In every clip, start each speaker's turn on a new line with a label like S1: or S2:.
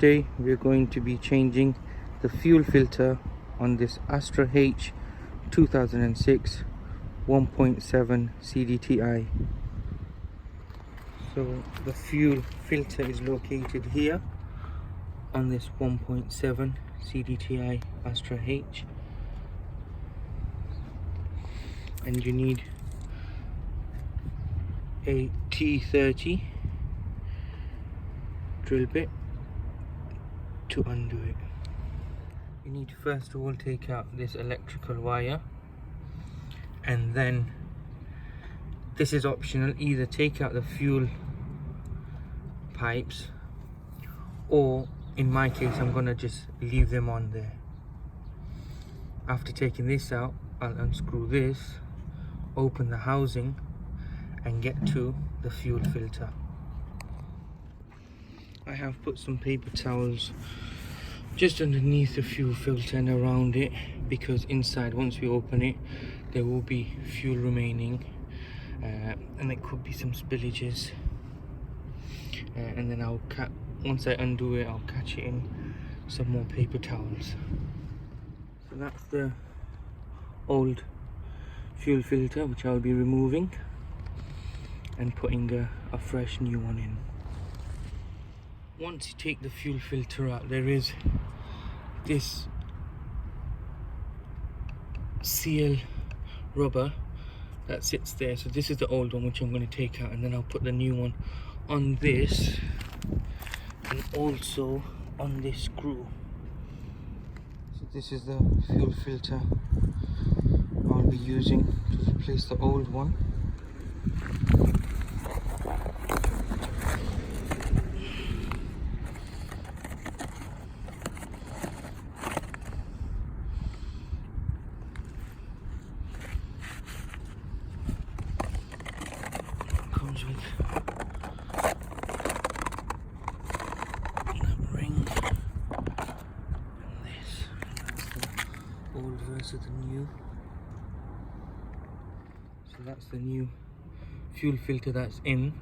S1: Today we're going to be changing the fuel filter on this Astra H 2006 1.7 CDTI. So the fuel filter is located here on this 1.7 CDTI Astra H, and you need a T30 drill bit to undo it. You need to first of all take out this electrical wire, and then this is optional, either take out the fuel pipes, or in my case I'm gonna just leave them on there. After taking this out, I'll unscrew this, open the housing and get to the fuel filter. I have put some paper towels just underneath the fuel filter and around it, because inside, once we open it, there will be fuel remaining, and there could be some spillages, and then once I undo it, I'll catch it in some more paper towels. So that's the old fuel filter, which I'll be removing and putting a fresh new one in. Once you take the fuel filter out, there is this seal rubber that sits there. So this is the old one, which I'm going to take out, and then I'll put the new one on this, and also on this screw. So this is the fuel filter I'll be using to replace the old one. Comes with that ring and this. That's the old versus the new. So that's the new fuel filter that's in,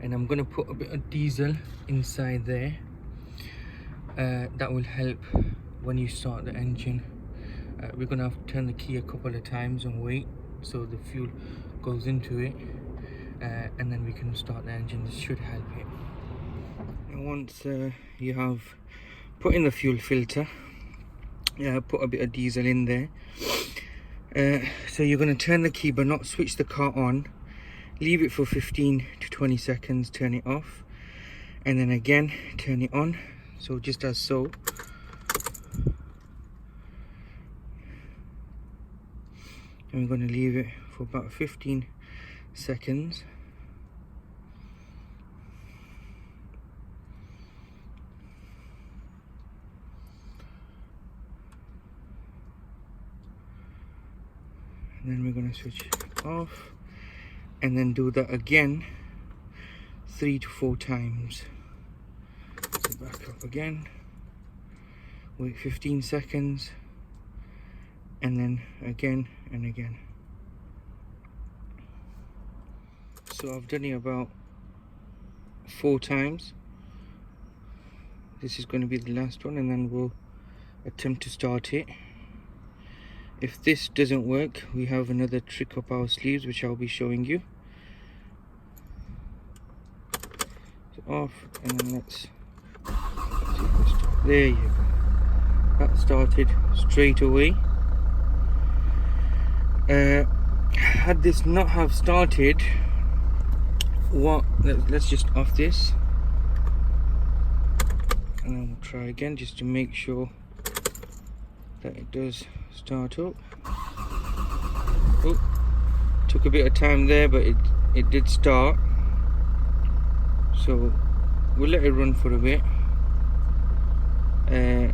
S1: and I'm going to put a bit of diesel inside there. That will help when you start the engine. We're going to have to turn the key a couple of times and wait so the fuel goes into it, and then we can start the engine. This should help it. And once you have put in the fuel filter, put a bit of diesel in there. So you're going to turn the key but not switch the car on. Leave it for 15 to 20 seconds, turn it off, and then again turn it on. So just as so. And we're going to leave it for about 15 seconds. And then we're going to switch it off, and then do that again 3 to 4 times. So back up again, wait 15 seconds, and then again and again. So I've done it about 4 times. This is going to be the last one, and then we'll attempt to start it. If this doesn't work, we have another trick up our sleeves, which I'll be showing you. So off, and then let's see if we start. There you go. That started straight away. Had this not have started, let's just off this, and then we'll try again just to make sure that it does start up. Oh, took a bit of time there, but it did start. So we'll let it run for a bit, and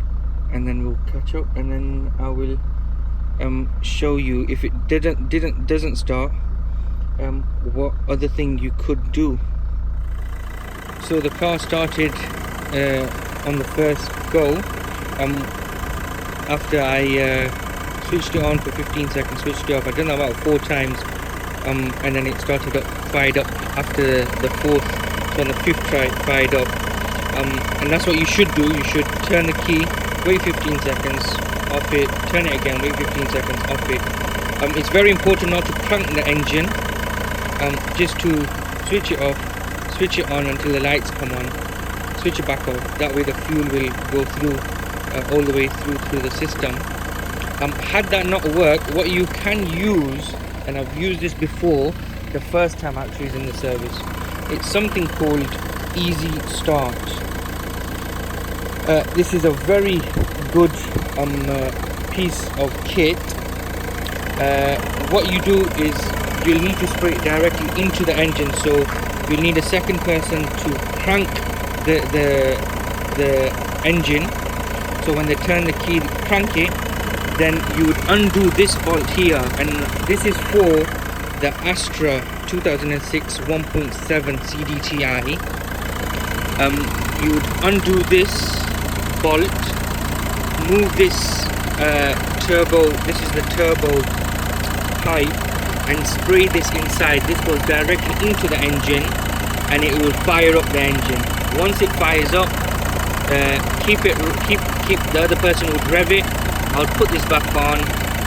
S1: then we'll catch up, and then I will show you, if it doesn't start, what other thing you could do. So the car started on the first go. After I switched it on for 15 seconds, switched it off. I've done that about 4 times, and then it started up, fired up after the 4th. So on the 5th try, it fired up, And that's what you should do. You should turn the key, wait 15 seconds, off it, turn it again, wait 15 seconds, off it. It's very important not to crank the engine, just to switch it off, switch it on until the lights come on, switch it back off. That way the fuel will go through all the way through the system. Had that not worked, what you can use, and I've used this before the first time actually is in the service, it's something called Easy Start. This is a very good piece of kit. What you do is you'll need to spray it directly into the engine, so you'll need a second person to crank the engine. So when they turn the key, crank it, then you would undo this bolt here, and this is for the Astra 2006 1.7 CDTI. You would undo this bolt, move this turbo, this is the turbo pipe, and spray this inside. This goes directly into the engine and it will fire up the engine. Once it fires up, keep the other person would rev it. I'll put this back on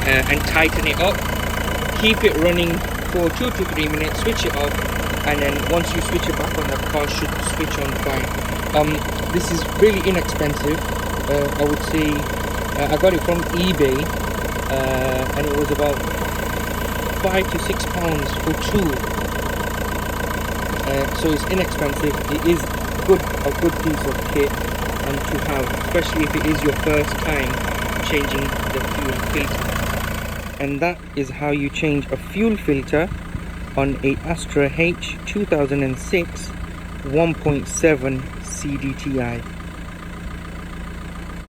S1: and tighten it up. Keep it running for 2 to 3 minutes, switch it off, and then once you switch it back on, the car should switch on fine. This is really inexpensive. I would say I got it from eBay, and it was about £5 to £6 for two. So it's inexpensive. It is a good piece of kit to have, especially if it is your first time changing the fuel filter. And that is how you change a fuel filter on a Astra H 2006 1.7 CDTI.